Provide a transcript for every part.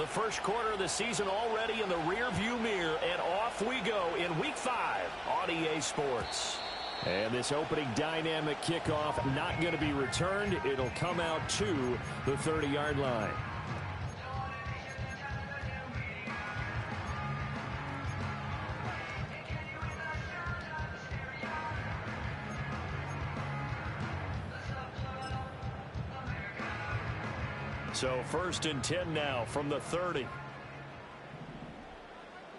The first quarter of the season already in the rearview mirror, and off we go in Week 5 on EA Sports. And this opening dynamic kickoff not going to be returned. It'll come out to the 30-yard line. So 1st and 10 now from the 30.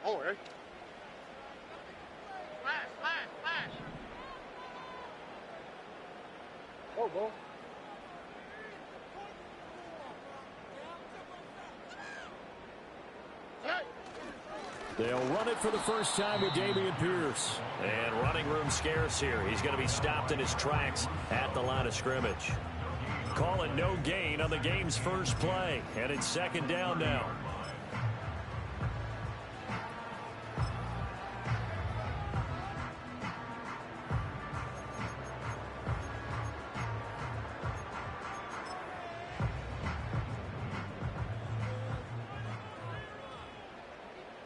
Oh, right. Flash. Go. They'll run it for the first time with Dameon Pierce. And running room scarce here. He's going to be stopped in his tracks at the line of scrimmage. Call it no gain on the game's first play. And it's 2nd down now.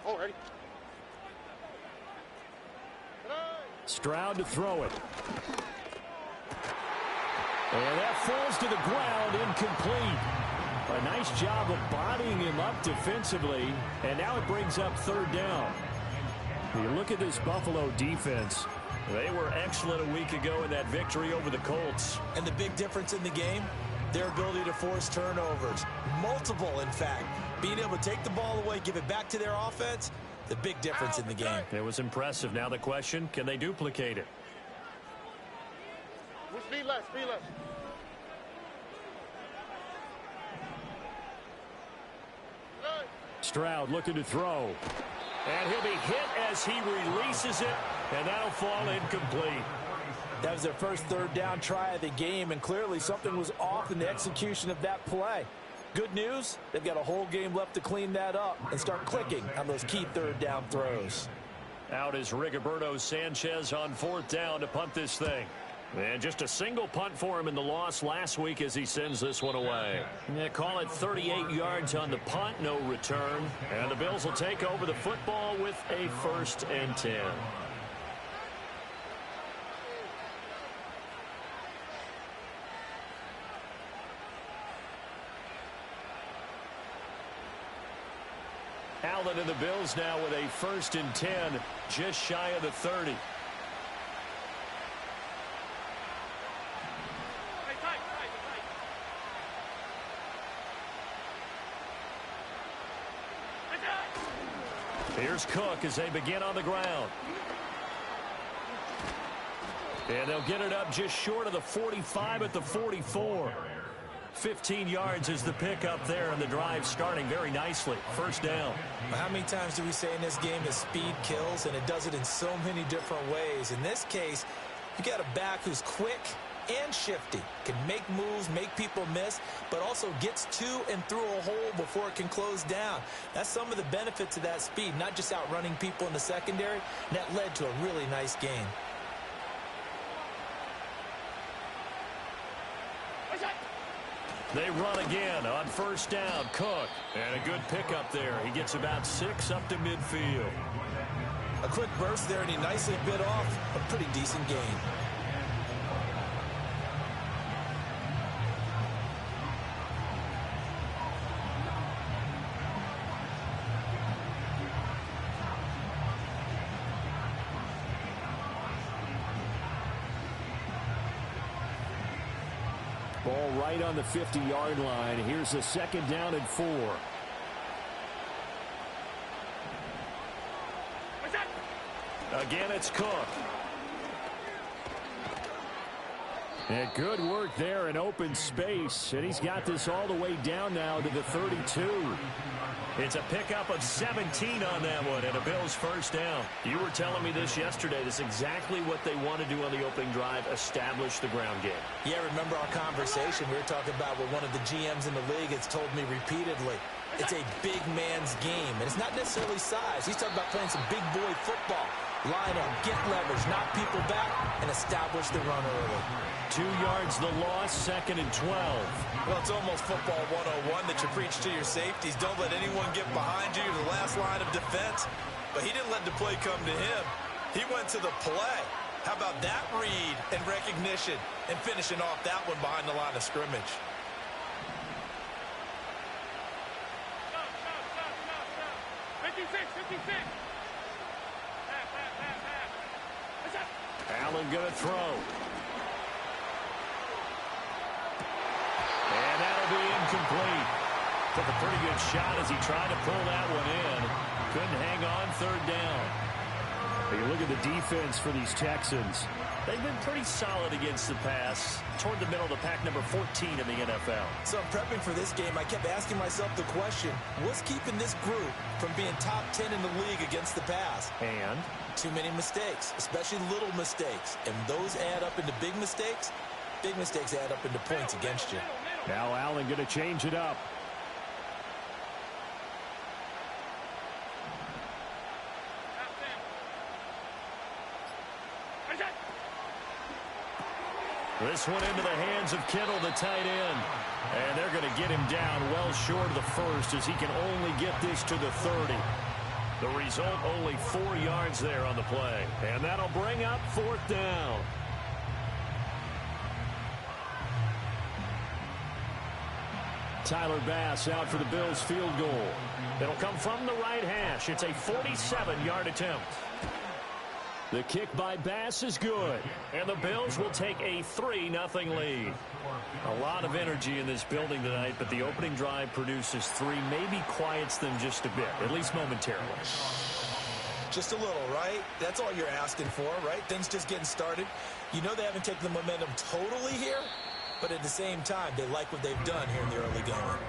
Already. Stroud to throw it. And that falls to the ground, incomplete. A nice job of bodying him up defensively, and now it brings up 3rd down. You look at this Buffalo defense. They were excellent a week ago in that victory over the Colts. And the big difference in the game, their ability to force turnovers. Multiple, in fact. Being able to take the ball away, give it back to their offense, the big difference in the game. It was impressive. Now the question, can they duplicate it? Speed less. Stroud looking to throw. And he'll be hit as he releases it, and that'll fall incomplete. That was their first 3rd down try of the game, and clearly something was off in the execution of that play. Good news, they've got a whole game left to clean that up and start clicking on those key 3rd down throws. Out is Rigoberto Sanchez on 4th down to punt this thing. And just a single punt for him in the loss last week as he sends this one away. Yeah, call it 38 yards on the punt, no return. And the Bills will take over the football with a 1st and 10. Allen and the Bills now with a 1st and 10, just shy of the 30. Here's Cook as they begin on the ground. And they'll get it up just short of the 45 at the 44. 15 yards is the pickup there, and the drive starting very nicely. 1st down. How many times do we say in this game that speed kills, and it does it in so many different ways? In this case, you got a back who's quick and shifty, can make moves, make people miss, but also gets to and through a hole before it can close down. That's some of the benefits of that speed, not just outrunning people in the secondary, and that led to a really nice game. They run again on 1st down. Cook, and a good pickup there. He gets about 6 up to midfield. A quick burst there, and he nicely bit off a pretty decent gain. Ball right on the 50-yard line. Here's the 2nd down and 4. Again, it's Cook. And good work there in open space. And he's got this all the way down now to the 32. It's a pickup of 17 on that one, and a Bills 1st down. You were telling me this yesterday. This is exactly what they want to do on the opening drive, establish the ground game. Yeah, remember our conversation. We were talking about what one of the GMs in the league has told me repeatedly. It's a big man's game, and it's not necessarily size. He's talking about playing some big boy football. Line up, get leverage, knock people back, and establish the run early. 2 yards the loss, 2nd and 12. Well, it's almost football 101 that you preach to your safeties. Don't let anyone get behind you. You're the last line of defense. But he didn't let the play come to him. He went to the play. How about that read and recognition and finishing off that one behind the line of scrimmage? Stop. 56. Allen going to throw. And that'll be incomplete. Took a pretty good shot as he tried to pull that one in. Couldn't hang on 3rd down. You look at the defense for these Texans. They've been pretty solid against the pass. Toward the middle of the pack, number 14 in the NFL. So prepping for this game, I kept asking myself the question, what's keeping this group from being top 10 in the league against the pass? And too many mistakes, especially little mistakes. And those add up into big mistakes. Big mistakes add up into points against you. now Allen going to change it up. This one into the hands of Kittle, the tight end. And they're going to get him down well short of the first as he can only get this to the 30. The result, only 4 yards there on the play. And that'll bring up 4th down. Tyler Bass out for the Bills field goal. It'll come from the right hash. It's a 47-yard attempt. The kick by Bass is good, and the Bills will take a 3-0 lead. A lot of energy in this building tonight, but the opening drive produces 3, maybe quiets them just a bit, at least momentarily. Just a little, right? That's all you're asking for, right? Things just getting started. You know they haven't taken the momentum totally here, but at the same time, they like what they've done here in the early going.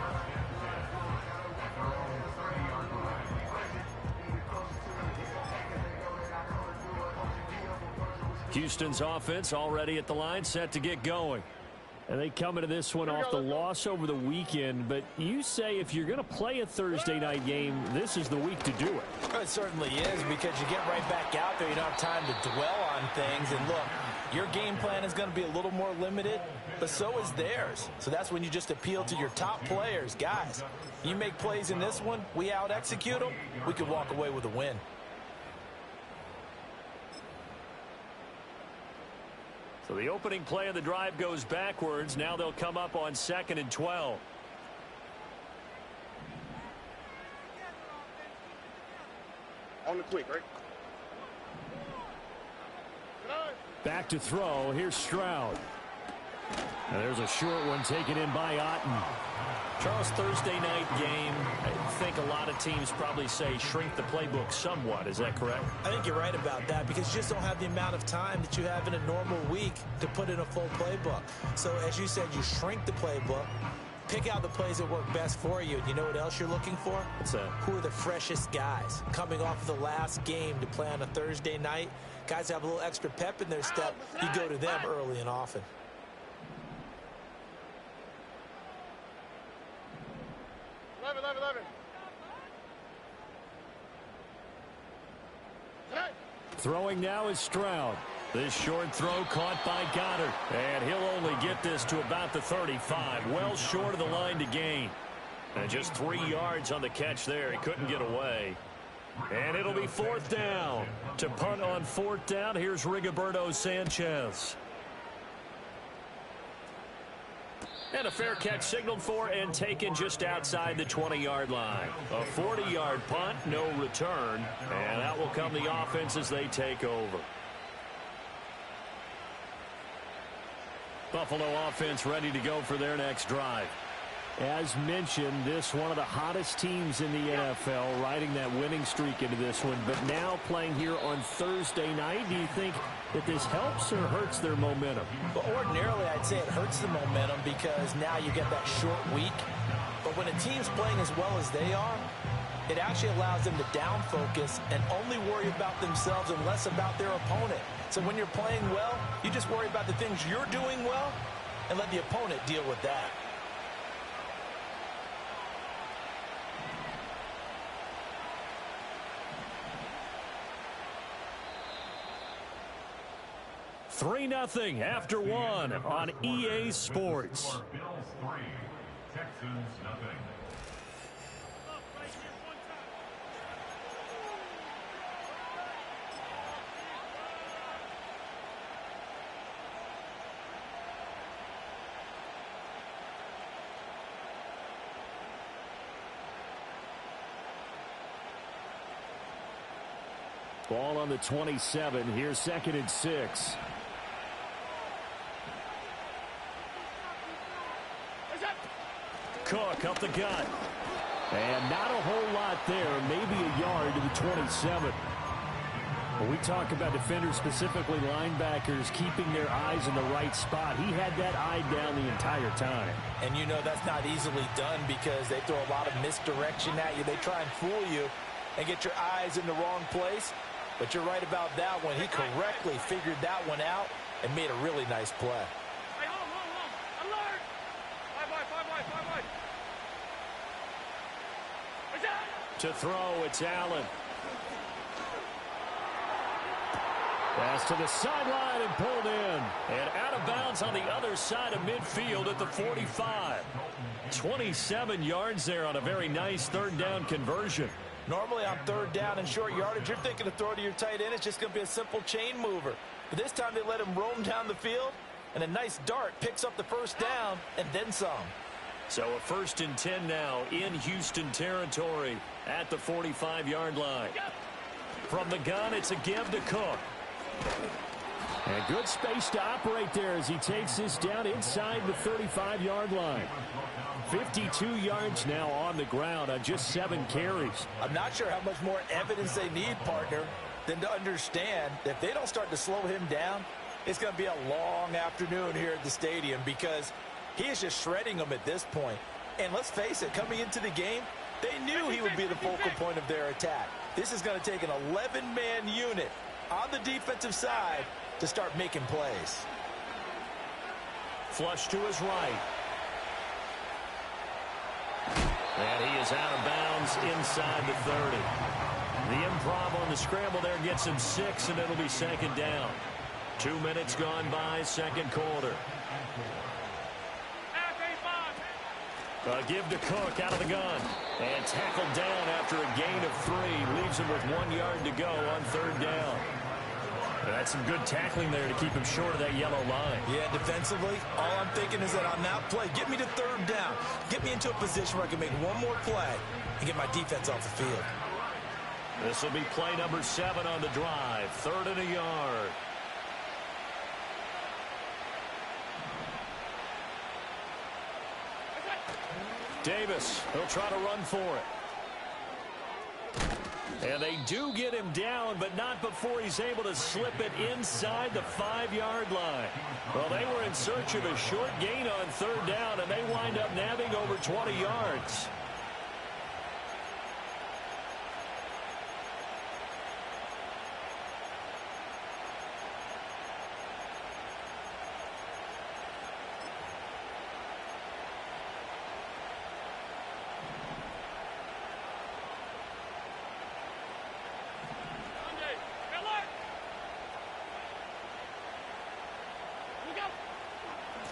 Houston's offense already at the line, set to get going. And they come into this one off the loss over the weekend. But you say if you're going to play a Thursday night game, this is the week to do it. Well, it certainly is, because you get right back out there. You don't have time to dwell on things. And look, your game plan is going to be a little more limited, but so is theirs. So that's when you just appeal to your top players. Guys, you make plays in this one, we out-execute them, we could walk away with a win. So the opening play of the drive goes backwards. Now they'll come up on 2nd and 12. On the quick, right? Back to throw. Here's Stroud. And there's a short one taken in by Otten. Charles, Thursday night game, I think a lot of teams probably say shrink the playbook somewhat. Is that correct? I think you're right about that, because you just don't have the amount of time that you have in a normal week to put in a full playbook. So as you said, you shrink the playbook, pick out the plays that work best for you. And you know what else you're looking for? What's that? Who are the freshest guys coming off of the last game to play on a Thursday night? Guys have a little extra pep in their step. You go to them early and often. 11. Throwing now is Stroud. This short throw caught by Goddard. And he'll only get this to about the 35. Well short of the line to gain. And just 3 yards on the catch there. He couldn't get away. And it'll be 4th down. To punt on 4th down, here's Rigoberto Sanchez. And a fair catch signaled for and taken just outside the 20-yard line. A 40-yard punt, no return. And that will come the offense as they take over. Buffalo offense ready to go for their next drive. As mentioned, this one of the hottest teams in the NFL, riding that winning streak into this one, but now playing here on Thursday night. Do you think that this helps or hurts their momentum? Well, ordinarily, I'd say it hurts the momentum, because now you get that short week. But when a team's playing as well as they are, it actually allows them to down focus and only worry about themselves and less about their opponent. So when you're playing well, you just worry about the things you're doing well and let the opponent deal with that. 3-0 after one on EA Sports. Bills 3, Texans nothing. Ball on the 27. Here's 2nd and 6. Cook up the gut. And not a whole lot there. Maybe a yard to the 27. When we talk about defenders, specifically linebackers, keeping their eyes in the right spot, he had that eye down the entire time. And you know that's not easily done because they throw a lot of misdirection at you. They try and fool you and get your eyes in the wrong place. But you're right about that one. He correctly figured that one out and made a really nice play. Hey, hold. Alert! 5 wide. To throw, it's Allen. Pass to the sideline and pulled in. And out of bounds on the other side of midfield at the 45. 27 yards there on a very nice 3rd down conversion. Normally on 3rd down and short yardage, you're thinking to throw to your tight end. It's just going to be a simple chain mover. But this time they let him roam down the field, and a nice dart picks up the 1st down and then some. So a 1st and 10 now in Houston territory at the 45-yard line. From the gun, it's a give to Cook. And good space to operate there as he takes this down inside the 35-yard line. 52 yards now on the ground on just 7 carries. I'm not sure how much more evidence they need, partner, than to understand that if they don't start to slow him down, it's going to be a long afternoon here at the stadium because he is just shredding them at this point. And let's face it, coming into the game, they knew he would be the focal point of their attack. This is going to take an 11-man unit on the defensive side to start making plays. Flush to his right. And he is out of bounds inside the 30. The improv on the scramble there gets him 6, and it'll be 2nd down. 2 minutes gone by, 2nd quarter. Give to Cook out of the gun. And tackled down after a gain of 3. Leaves him with 1 yard to go on 3rd down. That's some good tackling there to keep him short of that yellow line. Yeah, defensively, all I'm thinking is that on that play, get me to 3rd down. Get me into a position where I can make one more play and get my defense off the field. This will be play number 7 on the drive. 3rd and a yard. Davis, he'll try to run for it. And they do get him down, but not before he's able to slip it inside the 5-yard line. Well, they were in search of a short gain on 3rd down, and they wind up nabbing over 20 yards.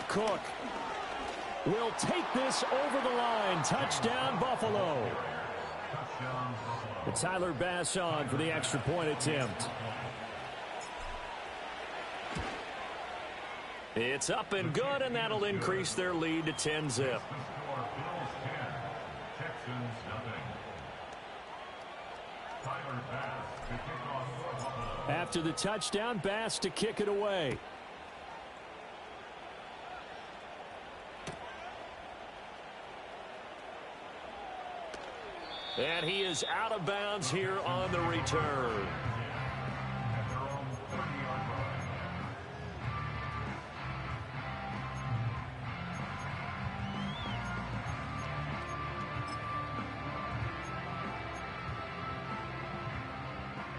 Cook will take this over the line. Touchdown, Buffalo. It's Tyler Bass on for the extra point attempt. It's up and good, and that'll increase their lead to 10-zip. After the touchdown, Bass to kick it away. And he is out of bounds here on the return.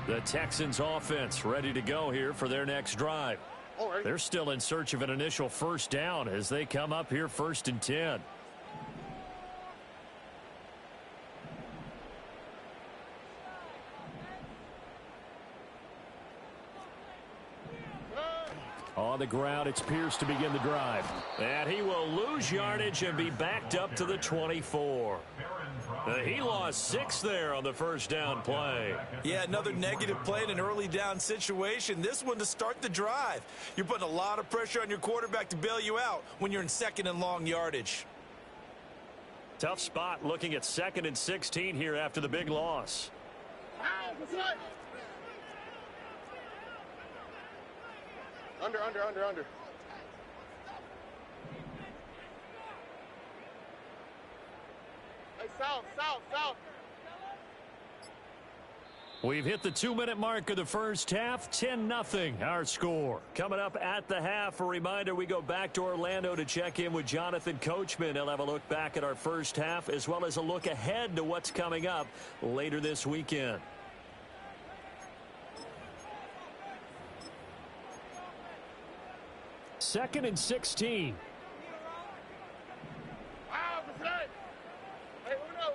The Texans offense ready to go here for their next drive. They're still in search of an initial 1st down as they come up here 1st and 10. on the ground. It's Pierce to begin the drive. And he will lose yardage and be backed up to the 24. He lost 6 there on the first down play. Yeah, another negative play in an early down situation. This one to start the drive. You're putting a lot of pressure on your quarterback to bail you out when you're in second and long yardage. Tough spot looking at 2nd and 16 here after the big loss. Under. Hey, south. We've hit the 2-minute mark of the first half. 10-0 our score. Coming up at the half, a reminder we go back to Orlando to check in with Jonathan Coachman. He'll have a look back at our first half as well as a look ahead to what's coming up later this weekend. Second and 16. Hey, uno.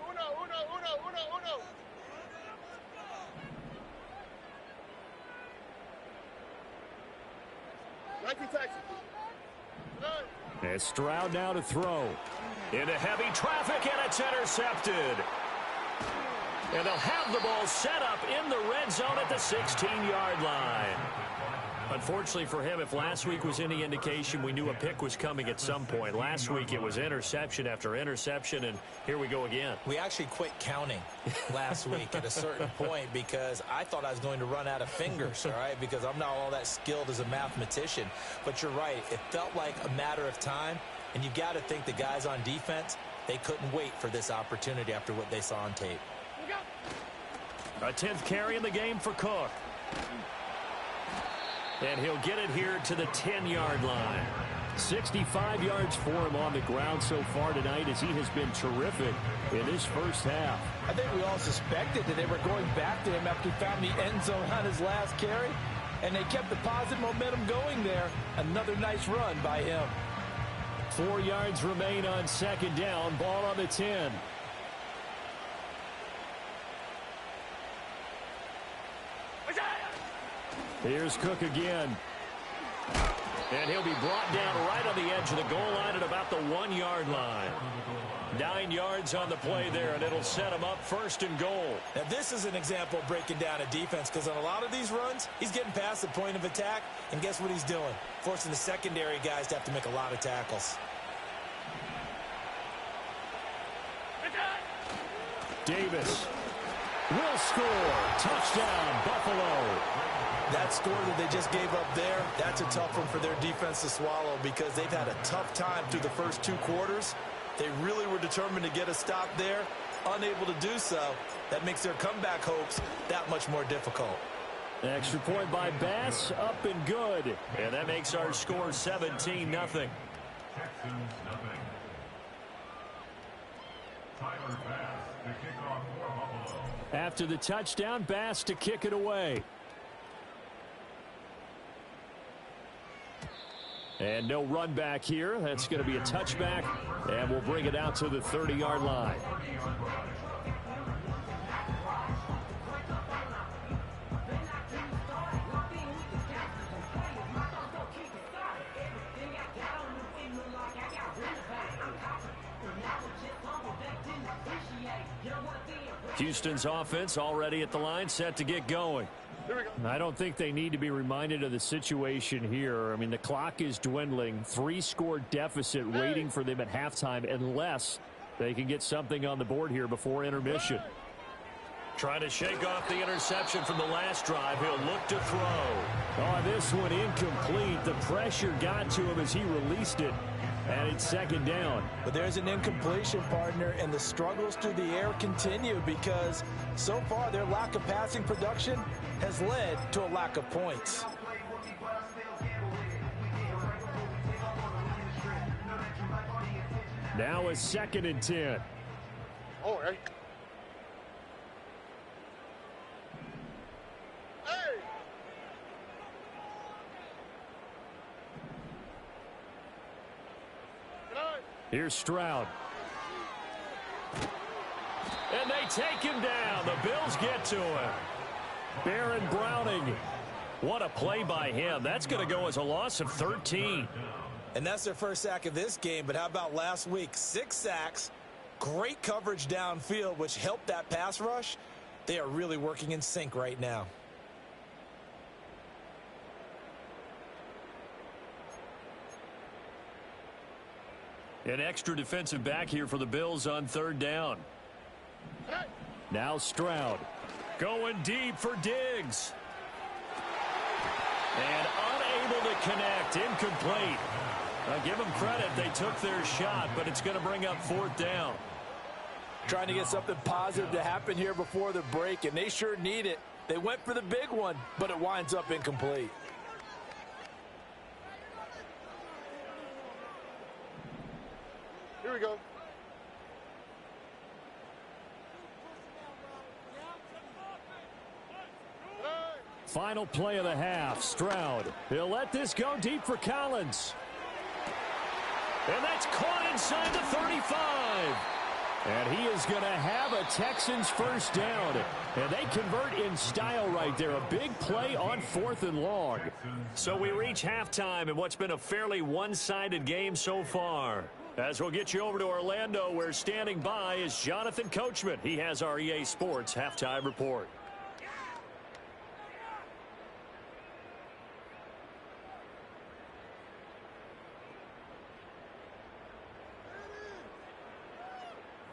19 Texas. And Stroud now to throw. Into heavy traffic, and it's intercepted. And they'll have the ball set up in the red zone at the 16-yard line. Unfortunately for him, if last week was any indication, we knew a pick was coming at some point. Last week it was interception after interception, and here we go again. We actually quit counting last week at a certain point because I thought I was going to run out of fingers, all right, because I'm not all that skilled as a mathematician. But you're right. It felt like a matter of time, and you got to think the guys on defense, they couldn't wait for this opportunity after what they saw on tape. A 10th carry in the game for Cook. And he'll get it here to the 10-yard line. 65 yards for him on the ground so far tonight as he has been terrific in this first half. I think we all suspected that they were going back to him after he found the end zone on his last carry, and they kept the positive momentum going there. Another nice run by him. 4 yards remain on second down. Ball on the 10. Here's Cook again. And he'll be brought down right on the edge of the goal line at about the 1-yard line. 9 yards on the play there, and it'll set him up 1st and goal. Now, this is an example of breaking down a defense because on a lot of these runs, he's getting past the point of attack, and guess what he's doing? Forcing the secondary guys to have to make a lot of tackles. Davis will score. Touchdown, Buffalo. That score that they just gave up there, that's a tough one for their defense to swallow because they've had a tough time through the first 2 quarters. They really were determined to get a stop there, unable to do so. That makes their comeback hopes that much more difficult. Extra point by Bass, up and good. And that makes our score 17-0. Texans nothing. Tyler Bass to kick off for Buffalo. After the touchdown, Bass to kick it away. And no run back here. That's going to be a touchback, and we'll bring it out to the 30-yard line. Houston's offense already at the line, set to get going. I don't think they need to be reminded of the situation here. I mean, the clock is dwindling. 3-score deficit waiting for them at halftime unless they can get something on the board here before intermission. Trying to shake off the interception from the last drive. He'll look to throw. Oh, this one incomplete. The pressure got to him as he released it. And it's 2nd down. But there's an incompletion, partner, and the struggles through the air continue because so far their lack of passing production has led to a lack of points. Now a 2nd and 10. All right. Here's Stroud. And they take him down. The Bills get to him. Baron Browning What a play by him. That's going to go as a loss of 13. And that's their first sack of this game, but how about last week? 6 sacks, great coverage downfield, which helped that pass rush. They are really working in sync right now. An extra defensive back here for the Bills on 3rd down. Now Stroud going deep for Diggs. And unable to connect, incomplete. Give them credit, they took their shot, but it's going to bring up 4th down. Trying to get something positive to happen here before the break, and they sure need it. They went for the big one, but it winds up incomplete. Here we go. Final play of the half, Stroud. He'll let this go deep for Collins. And that's caught inside the 35. And he is going to have a Texans first down. And they convert in style right there. A big play on 4th and long. So we reach halftime in what's been a fairly one-sided game so far. As we'll get you over to Orlando, where standing by is Jonathan Coachman. He has our EA Sports halftime report.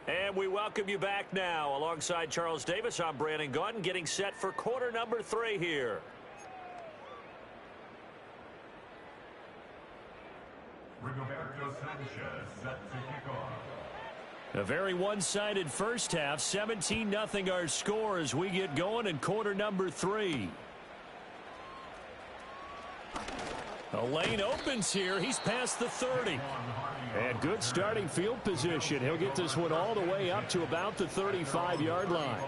And we welcome you back now. Alongside Charles Davis, I'm Brandon Gaudin, getting set for quarter number 3 here. Rigoberto Sanchez set to kick off. A very one-sided first half. 17-0 our score as we get going in quarter number 3. A lane opens here. He's past the 30. And good starting field position. He'll get this one all the way up to about the 35-yard line.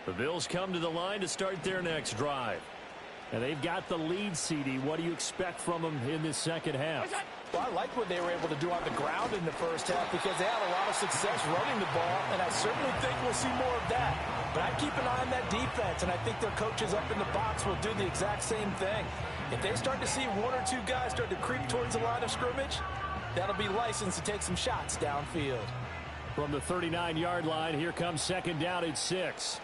The Bills come to the line to start their next drive. And they've got the lead, CD. What do you expect from them in this second half? Well, I like what they were able to do on the ground in the first half because they had a lot of success running the ball, and I certainly think we'll see more of that. But I keep an eye on that defense, and I think their coaches up in the box will do the exact same thing. If they start to see 1 or 2 guys start to creep towards the line of scrimmage, that'll be licensed to take some shots downfield. From the 39-yard line, here comes second down at 6.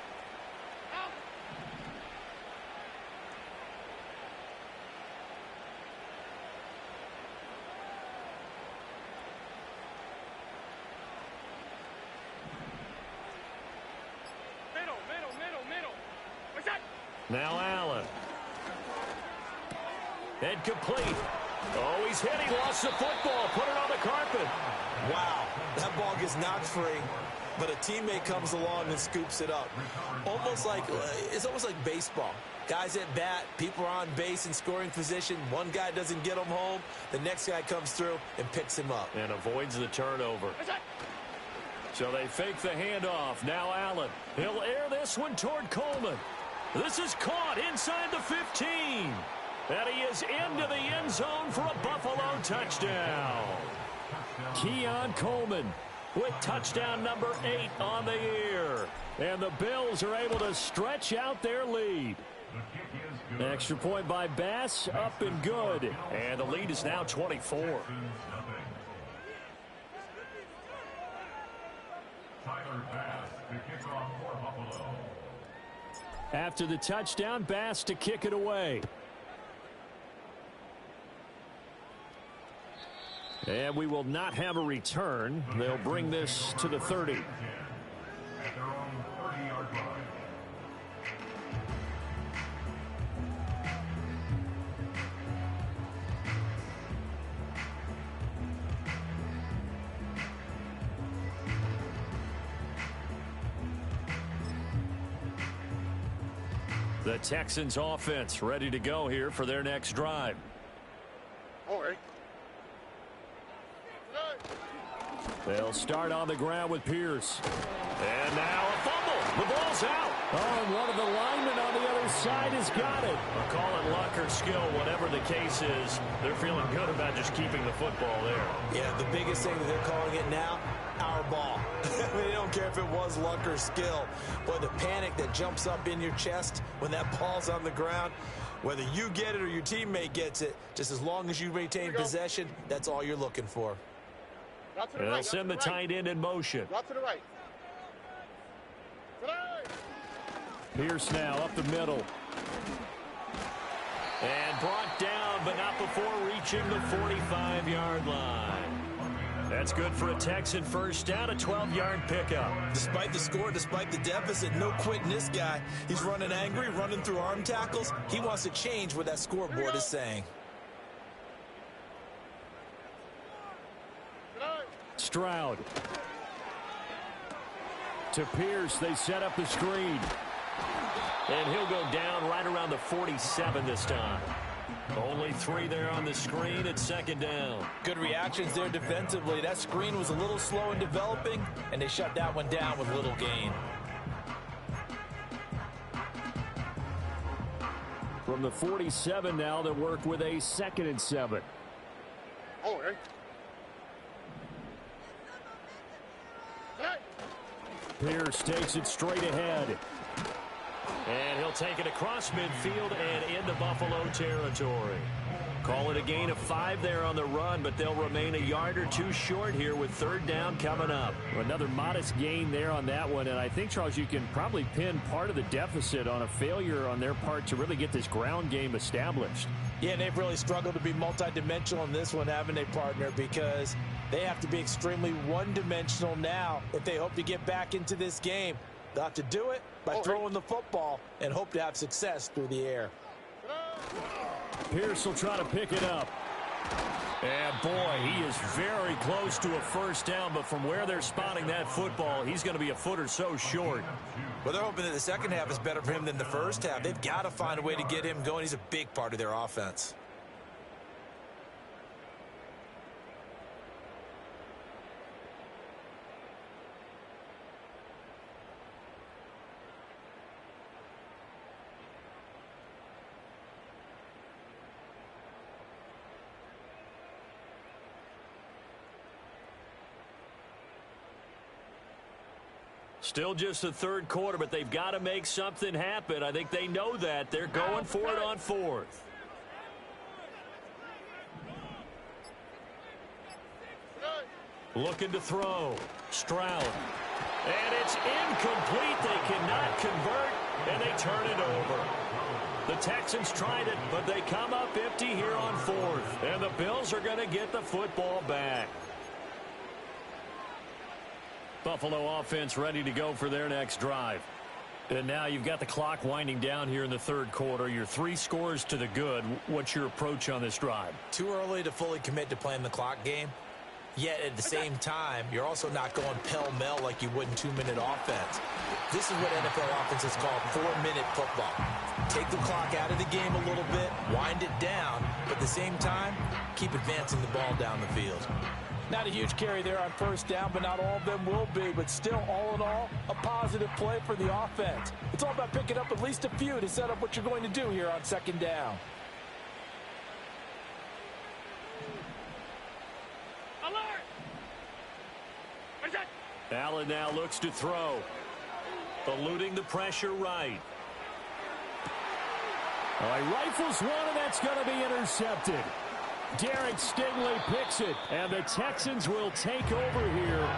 Now Allen. And complete. Oh, he's hit. He lost the football. Put it on the carpet. Wow, that ball gets knocked free, but a teammate comes along and scoops it up. It's almost like baseball. Guys at bat, people are on base in scoring position. One guy doesn't get him home. The next guy comes through and picks him up. And avoids the turnover. So they fake the handoff. Now Allen. He'll air this one toward Coleman. This is caught inside the 15. And he is into the end zone for a Buffalo touchdown. Keon Coleman with touchdown number 8 on the year. And the Bills are able to stretch out their lead. Extra point by Bass, up and good. And the lead is now 24. Tyler Bass to kick off for Buffalo. After the touchdown, Bass to kick it away. And we will not have a return. They'll bring this to the 30. At their own 30-yard line. The Texans offense ready to go here for their next drive. All right. They'll start on the ground with Pierce. And now a fumble. The ball's out. Oh, and one of the linemen on the other side has got it. I'll call it luck or skill, whatever the case is. They're feeling good about just keeping the football there. Yeah, the biggest thing that they're calling it now, our ball. They don't care if it was luck or skill. But the panic that jumps up in your chest when that ball's on the ground, whether you get it or your teammate gets it, just as long as you maintain possession, that's all you're looking for. They'll send the tight end in motion. Drop to the right. Pierce now up the middle. And brought down, but not before reaching the 45-yard line. That's good for a Texan first down, a 12-yard pickup. Despite the score, despite the deficit, no quitting this guy. He's running angry, running through arm tackles. He wants to change what that scoreboard is saying. Stroud. To Pierce, they set up the screen. And he'll go down right around the 47 this time. Only 3 there on the screen at second down. Good reactions there defensively. That screen was a little slow in developing, and they shut that one down with little gain. From the 47 now, they'll work with a 2nd and 7. Oh, hey. Pierce takes it straight ahead. And he'll take it across midfield and into Buffalo territory. Call it a gain of 5 there on the run, but they'll remain a yard or 2 short here with 3rd down coming up. Another modest gain there on that one, and I think, Charles, you can probably pin part of the deficit on a failure on their part to really get this ground game established. Yeah, and they've really struggled to be multidimensional in this one, haven't they, partner? Because they have to be extremely one-dimensional now if they hope to get back into this game. They'll have to do it by throwing the football and hope to have success through the air. Pierce will try to pick it up. And, boy, he is very close to a first down, but from where they're spotting that football, he's going to be a foot or so short. Well, they're hoping that the second half is better for him than the first half. They've got to find a way to get him going. He's a big part of their offense. Still just the 3rd quarter, but they've got to make something happen. I think they know that. They're going for it on 4th. Looking to throw. Stroud. And it's incomplete. They cannot convert, and they turn it over. The Texans tried it, but they come up empty here on 4th. And the Bills are going to get the football back. Buffalo offense ready to go for their next drive. And now you've got the clock winding down here in the 3rd quarter. You're 3 scores to the good. What's your approach on this drive? Too early to fully commit to playing the clock game. Yet at the same time, you're also not going pell-mell like you would in 2-minute offense. This is what NFL offenses call 4-minute football. Take the clock out of the game a little bit, wind it down, but at the same time, keep advancing the ball down the field. Not a huge carry there on first down, but not all of them will be. But still, all in all, a positive play for the offense. It's all about picking up at least a few to set up what you're going to do here on 2nd down. Allen now looks to throw. Eluding the pressure right. He rifles one, and that's going to be intercepted. Derek Stingley picks it, and the Texans will take over here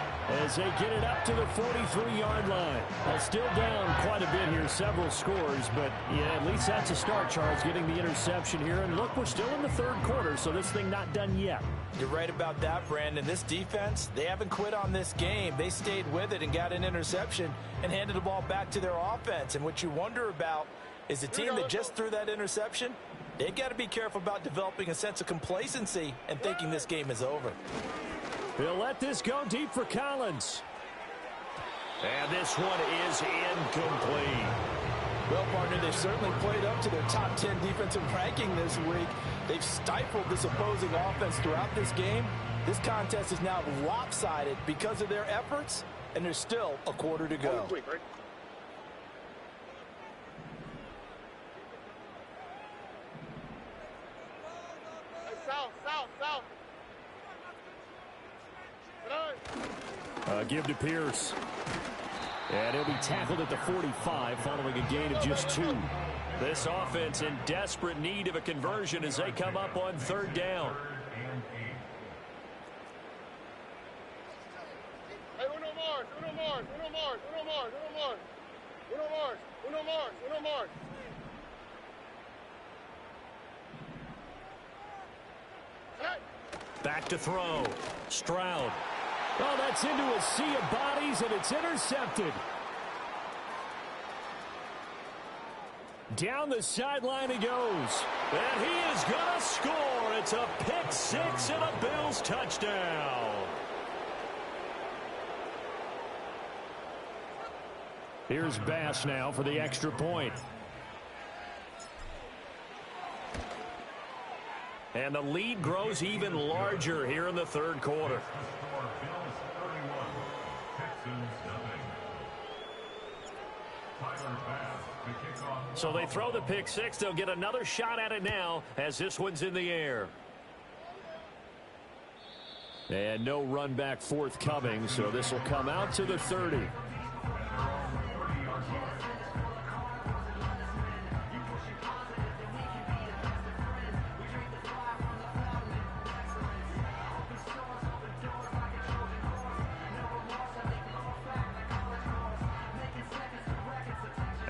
as they get it up to the 43-yard line. Well, still down quite a bit here, several scores, but yeah, at least that's a start, Charles, getting the interception here. And look, we're still in the 3rd quarter, so this thing not done yet. You're right about that, Brandon. This defense, they haven't quit on this game. They stayed with it and got an interception and handed the ball back to their offense. And what you wonder about is the team that just threw that interception, they've got to be careful about developing a sense of complacency and thinking this game is over. He'll let this go deep for Collins. And this one is incomplete. Well, partner, they've certainly played up to their top 10 defensive ranking this week. They've stifled this opposing offense throughout this game. This contest is now lopsided because of their efforts, and there's still a quarter to go. Hey, south. Give to Pierce. And he'll be tackled at the 45 following a gain of just 2. This offense in desperate need of a conversion as they come up on 3rd down. Hey, uno more. Back to throw. Stroud. Oh, that's into a sea of bodies, and it's intercepted. Down the sideline he goes. And he is going to score. It's a pick 6 and a Bills touchdown. Here's Bass now for the extra point. And the lead grows even larger here in the 3rd quarter. So they throw the pick 6. They'll get another shot at it now as this one's in the air. And no run back forthcoming, so this will come out to the 30.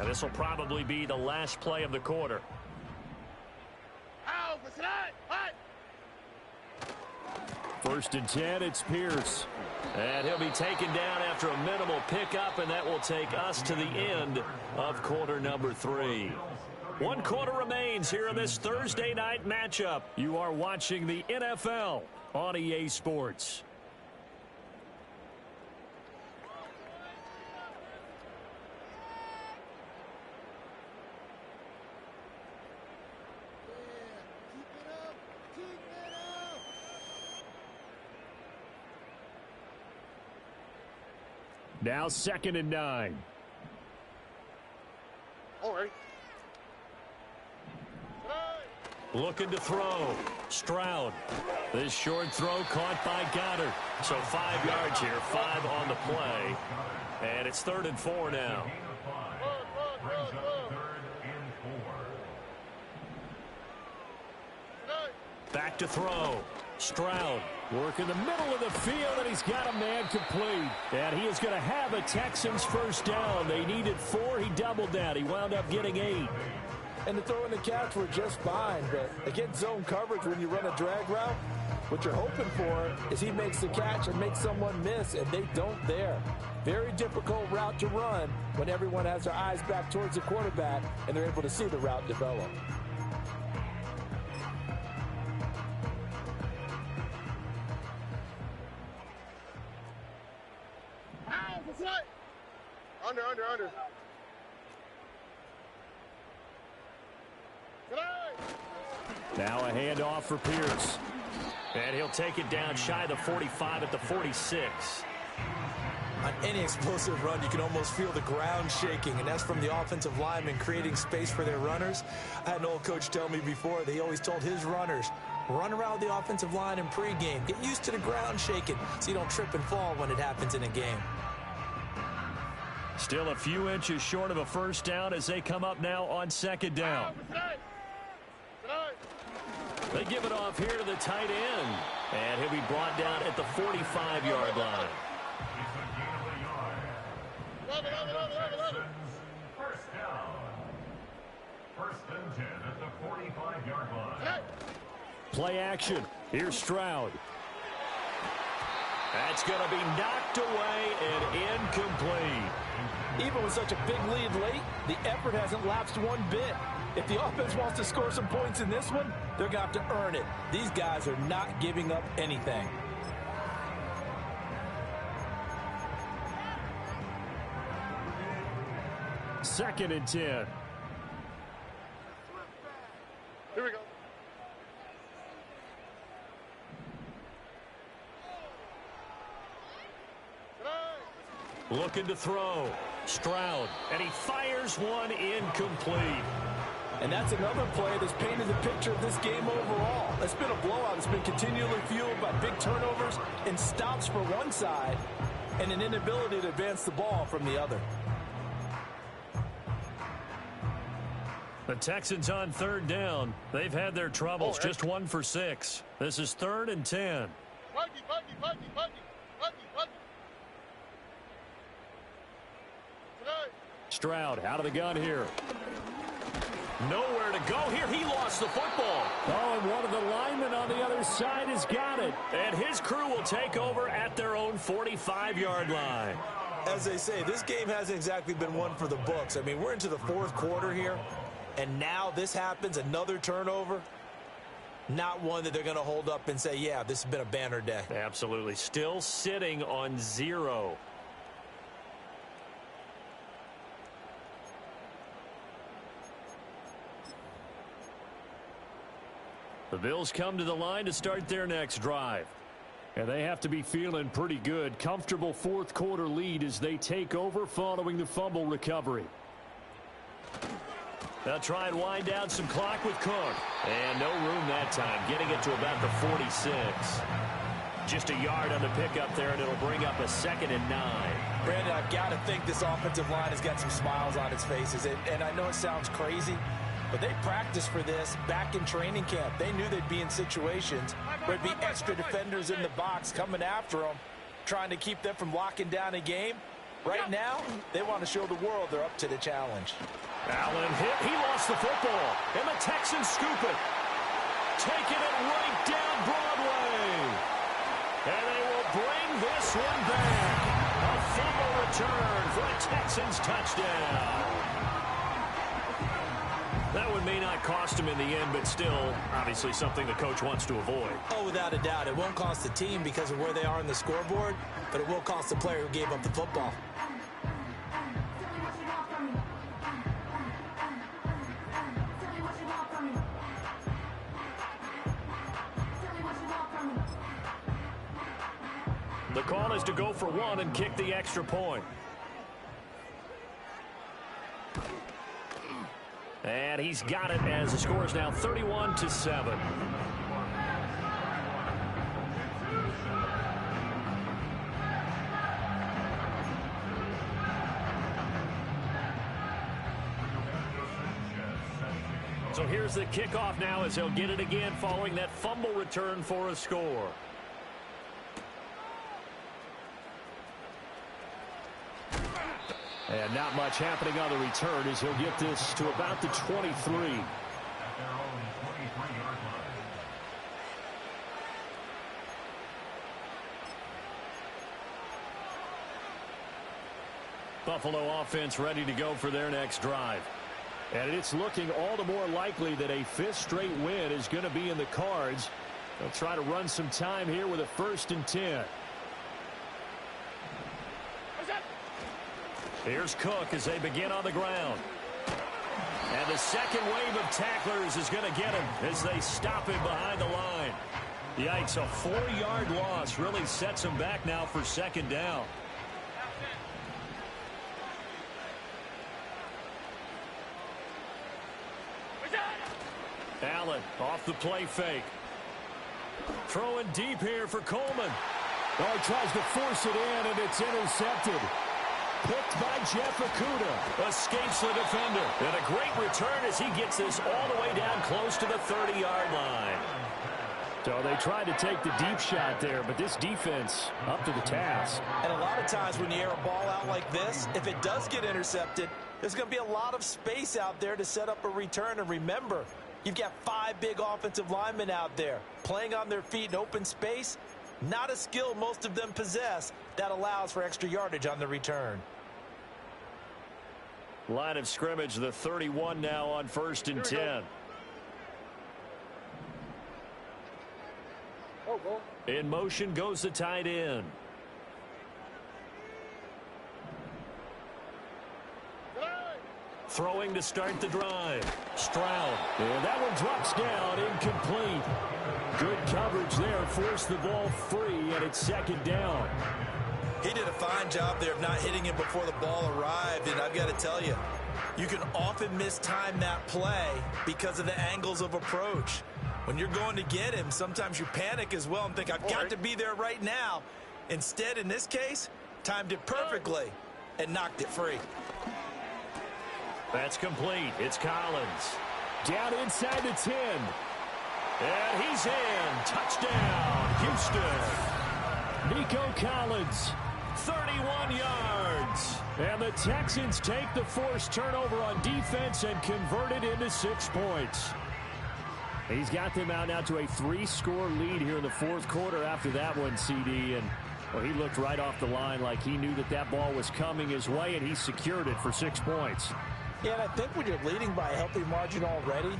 This will probably be the last play of the quarter. First and 10, it's Pierce. And he'll be taken down after a minimal pickup, and that will take us to the end of quarter number 3. 1 quarter remains here in this Thursday night matchup. You are watching the NFL on EA Sports. Now 2nd and 9. All right. Looking to throw. Stroud. This short throw caught by Goddard. So 5 yards here, 5 on the play. And it's 3rd and 4 now. Back to throw. Stroud work in the middle of the field, and he's got a man complete. And he is going to have a Texans first down. They needed 4. He doubled that. He wound up getting 8. And the throw and the catch were just fine, but against zone coverage, when you run a drag route, what you're hoping for is he makes the catch and makes someone miss, and they don't there. Very difficult route to run when everyone has their eyes back towards the quarterback and they're able to see the route develop. Under. Now a handoff for Pierce. And he'll take it down shy of the 45 at the 46. On any explosive run, you can almost feel the ground shaking, and that's from the offensive linemen creating space for their runners. I had an old coach tell me before, they always told his runners, run around the offensive line in pregame. Get used to the ground shaking so you don't trip and fall when it happens in a game. Still a few inches short of a first down as they come up now on 2nd down. They give it off here to the tight end. And he'll be brought down at the 45-yard line. First down. 1st and 10 at the 45-yard line. Play action. Here's Stroud. That's going to be knocked away and incomplete. Even with such a big lead late, the effort hasn't lapsed one bit. If the offense wants to score some points in this one, they're going to have to earn it. These guys are not giving up anything. Second and 10. Looking to throw. Stroud. And he fires one incomplete. And that's another play that's painted the picture of this game overall. It's been a blowout. It's been continually fueled by big turnovers and stops for one side and an inability to advance the ball from the other. The Texans on third down. They've had their troubles. Just 1 for 6. This is 3rd and 10. Stroud out of the gun here. Nowhere to go here. He lost the football. Oh, and one of the linemen on the other side has got it. And his crew will take over at their own 45-yard line. As they say, this game hasn't exactly been one for the books. I mean, we're into the 4th quarter here, and now this happens, another turnover. Not one that they're going to hold up and say, yeah, this has been a banner day. Absolutely. Still sitting on 0. The Bills come to the line to start their next drive. And they have to be feeling pretty good. Comfortable 4th quarter lead as they take over following the fumble recovery. They'll try and wind down some clock with Cook. And no room that time, getting it to about the 46. Just a yard on the pickup there, and it'll bring up a 2nd and 9. Brandon, I've got to think this offensive line has got some smiles on its faces. And I know it sounds crazy, but they practiced for this back in training camp. They knew they'd be in situations where there'd be extra defenders in the box coming after them, trying to keep them from locking down a game. Right now, they want to show the world they're up to the challenge. Allen hit. He lost the football. And the Texans scoop it. Taking it right down Broadway. And they will bring this one back. A fumble return for a Texans touchdown. That one may not cost him in the end, but still, obviously something the coach wants to avoid. Oh, without a doubt. It won't cost the team because of where they are on the scoreboard, but it will cost the player who gave up the football. The call is to go for 1 and kick the extra point. And he's got it as the score is now 31-7. So here's the kickoff now as he'll get it again following that fumble return for a score. And not much happening on the return as he'll get this to about the 23. Buffalo offense ready to go for their next drive. And it's looking all the more likely that a 5th straight win is going to be in the cards. They'll try to run some time here with a 1st and 10. Here's Cook as they begin on the ground. And the second wave of tacklers is going to get him as they stop him behind the line. Yikes, a 4-yard loss really sets him back now for 2nd down. Allen off the play fake. Throwing deep here for Coleman. Oh, he tries to force it in, and it's intercepted. Picked by Jeff Okudah. Escapes the defender. And a great return as he gets this all the way down close to the 30-yard line. So they tried to take the deep shot there, but this defense up to the task. And a lot of times when you air a ball out like this, if it does get intercepted, there's going to be a lot of space out there to set up a return. And remember, you've got 5 big offensive linemen out there playing on their feet in open space. Not a skill most of them possess that allows for extra yardage on the return. Line of scrimmage, the 31 now on 1st and 10. In motion goes the tight end. Throwing to start the drive. Stroud. And that one drops down, incomplete. Good coverage there, forced the ball free, and it's 2nd down. He did a fine job there of not hitting him before the ball arrived, and I've got to tell you, you can often mistime that play because of the angles of approach. When you're going to get him, sometimes you panic as well and think, I've got to be there right now. Instead, in this case, timed it perfectly and knocked it free. That's complete. It's Collins. Down inside the 10. And he's in. Touchdown, Houston. Nico Collins, 31 yards. And the Texans take the forced turnover on defense and convert it into 6 points. He's got them out now to a 3-score lead here in the fourth quarter after that one, CD. And well, he looked right off the line like he knew that that ball was coming his way, and he secured it for 6 points. Yeah, and I think when you're leading by a healthy margin already,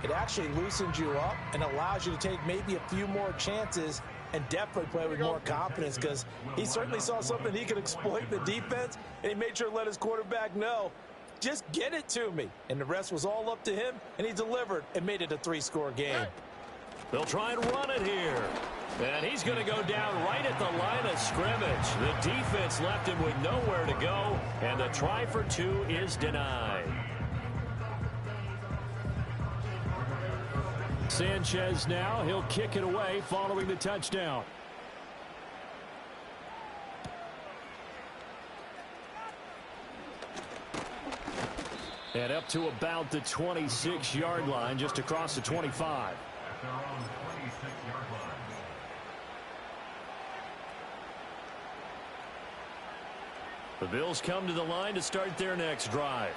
it actually loosens you up and allows you to take maybe a few more chances and definitely play with more confidence, because he certainly saw something he could exploit in the defense, and he made sure to let his quarterback know, just get it to me. And the rest was all up to him, and he delivered and made it a 3-score game. They'll try and run it here. And he's going to go down right at the line of scrimmage. The defense left him with nowhere to go, and the try for 2 is denied. Sanchez now, he'll kick it away following the touchdown. And up to about the 26-yard line, just across the 25. At their own 26-yard line. The Bills come to the line to start their next drive.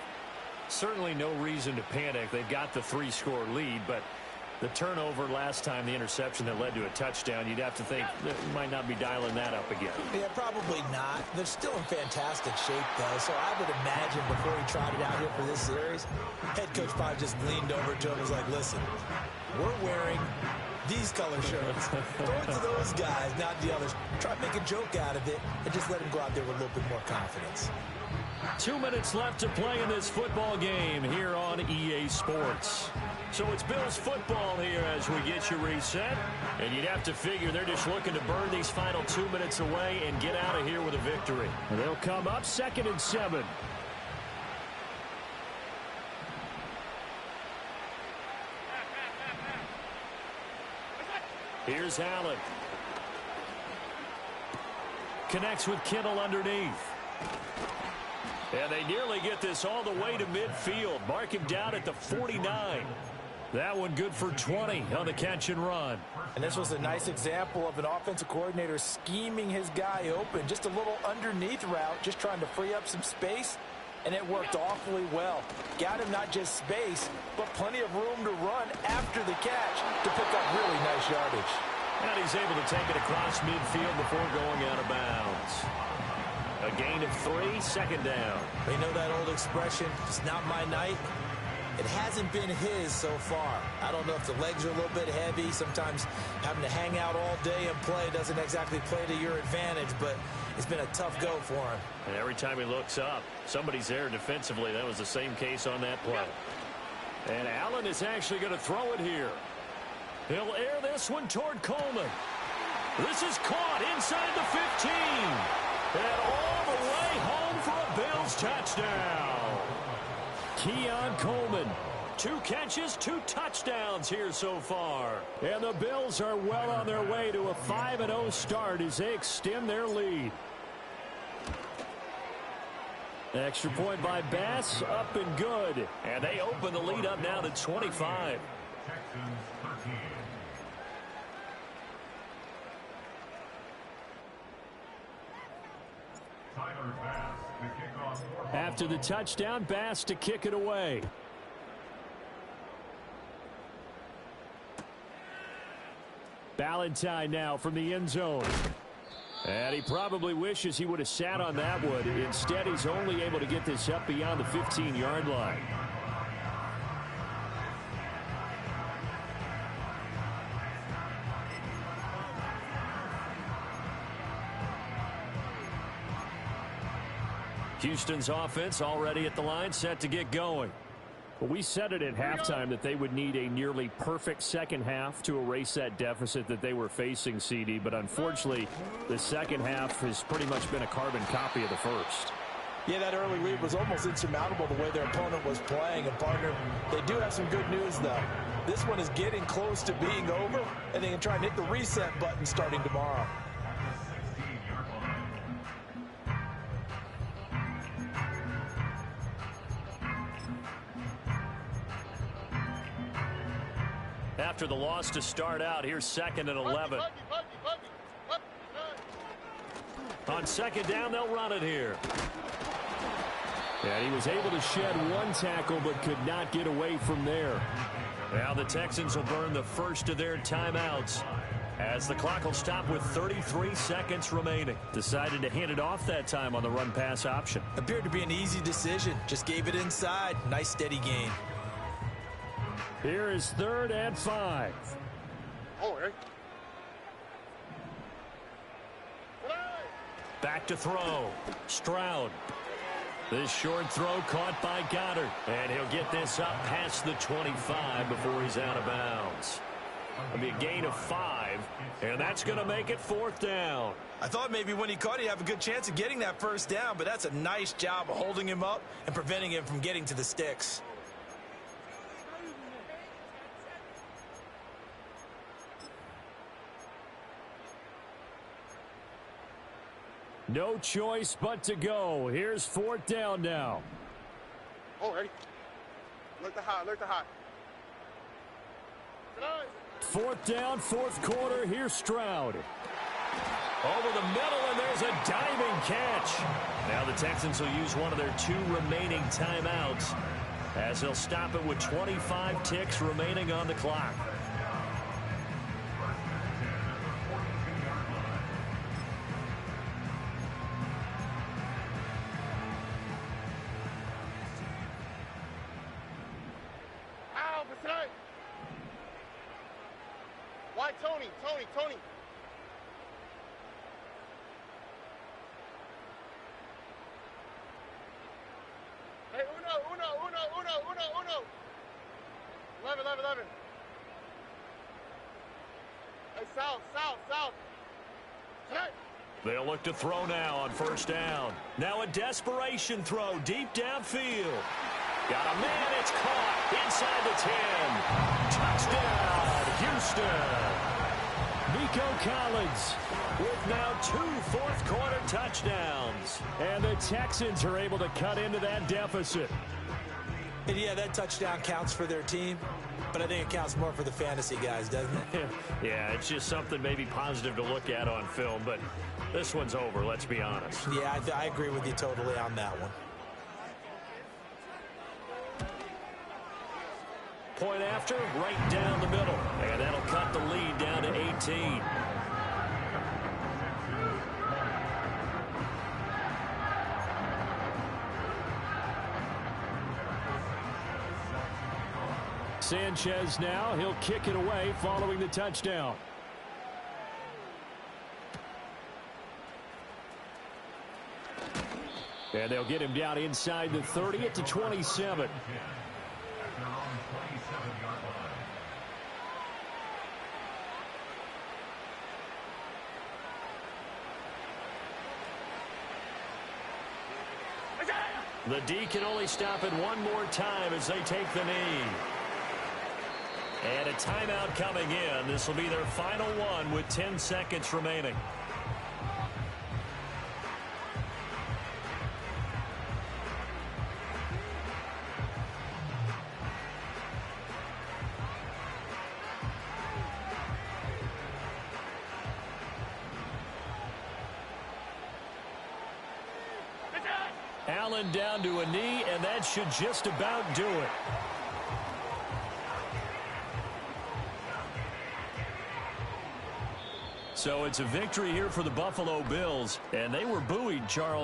Certainly no reason to panic. They've got the 3-score lead, but the turnover last time, the interception that led to a touchdown, you'd have to think that might not be dialing that up again. Yeah, probably not. They're still in fantastic shape, though, so I would imagine before he trotted out here for this series, head coach probably just leaned over to him and was like, listen, we're wearing these color shirts. Throw it to those guys, not the others. Try to make a joke out of it and just let him go out there with a little bit more confidence. 2 minutes left to play in this football game here on EA Sports. So it's Bills football here as we get you reset. And you'd have to figure they're just looking to burn these final 2 minutes away and get out of here with a victory. And they'll come up 2nd and 7. Here's Allen. Connects with Kittle underneath. And they nearly get this all the way to midfield. Mark him down at the 49. That one good for 20 on the catch and run. And this was a nice example of an offensive coordinator scheming his guy open. Just a little underneath route, just trying to free up some space. And it worked awfully well. Got him not just space, but plenty of room to run after the catch to pick up really nice yardage. And he's able to take it across midfield before going out of bounds. A gain of 3, 2nd down. You know that old expression, it's not my night? It hasn't been his so far. I don't know if the legs are a little bit heavy. Sometimes having to hang out all day and play doesn't exactly play to your advantage, but it's been a tough go for him. And every time he looks up, somebody's there defensively. That was the same case on that play. And Allen is actually going to throw it here. He'll air this one toward Coleman. This is caught inside the 15. And all the way home for a Bills touchdown. Keon Coleman, 2 catches, 2 touchdowns here so far. And the Bills are well on their way to a 5-0 start as they extend their lead. Extra point by Bass, up and good. And they open the lead up now to 25. Texans 13. Tyler Bass to kick off for After the touchdown, Bass to kick it away. Ballantyne now from the end zone. And he probably wishes he would have sat on that one. Instead, he's only able to get this up beyond the 15-yard line. Houston's offense already at the line, set to get going. Well, we said it at halftime that they would need a nearly perfect second half to erase that deficit that they were facing, CD. But unfortunately, the second half has pretty much been a carbon copy of the first. Yeah, that early lead was almost insurmountable the way their opponent was playing. And, partner, they do have some good news, though. This one is getting close to being over, and they can try and hit the reset button starting tomorrow. After the loss to start out, here's 2nd and 11. On 2nd down, they'll run it here. And he was able to shed one tackle but could not get away from there. Now the Texans will burn the first of their timeouts as the clock will stop with 33 seconds remaining. Decided to hand it off that time on the run-pass option. Appeared to be an easy decision. Just gave it inside. Nice steady game. Here is 3rd and 5. Oh, hey. Back to throw. Stroud. This short throw caught by Goddard. And he'll get this up past the 25 before he's out of bounds. It'll be a gain of 5, and that's going to make it 4th down. I thought maybe when he caught it, he'd have a good chance of getting that first down, but that's a nice job of holding him up and preventing him from getting to the sticks. No choice but to go. Here's 4th down now. Oh, ready. Look the hot, look the hot. 4th down, 4th quarter. Here's Stroud. Over the middle, and there's a diving catch. Now the Texans will use one of their 2 remaining timeouts as they'll stop it with 25 ticks remaining on the clock. Why Tony? Tony. Hey, uno. 11. Hey, south. Hey. They'll look to throw now on 1st down. Now a desperation throw deep downfield. Got a man, it's caught inside the 10. Touchdown, Houston. Nico Collins with now 2 fourth-quarter touchdowns. And the Texans are able to cut into that deficit. And yeah, that touchdown counts for their team, but I think it counts more for the fantasy guys, doesn't it? Yeah, it's just something maybe positive to look at on film, but this one's over, let's be honest. Yeah, I agree with you totally on that one. Point after, right down the middle. And that'll cut the lead down to 18. Sanchez now, he'll kick it away following the touchdown. And they'll get him down inside the 30 at the 27. The D can only stop it one more time as they take the knee. And a timeout coming in. This will be their final one with 10 seconds remaining. Allen down to a knee, and that should just about do it. So it's a victory here for the Buffalo Bills, and they were buoyed, Charles,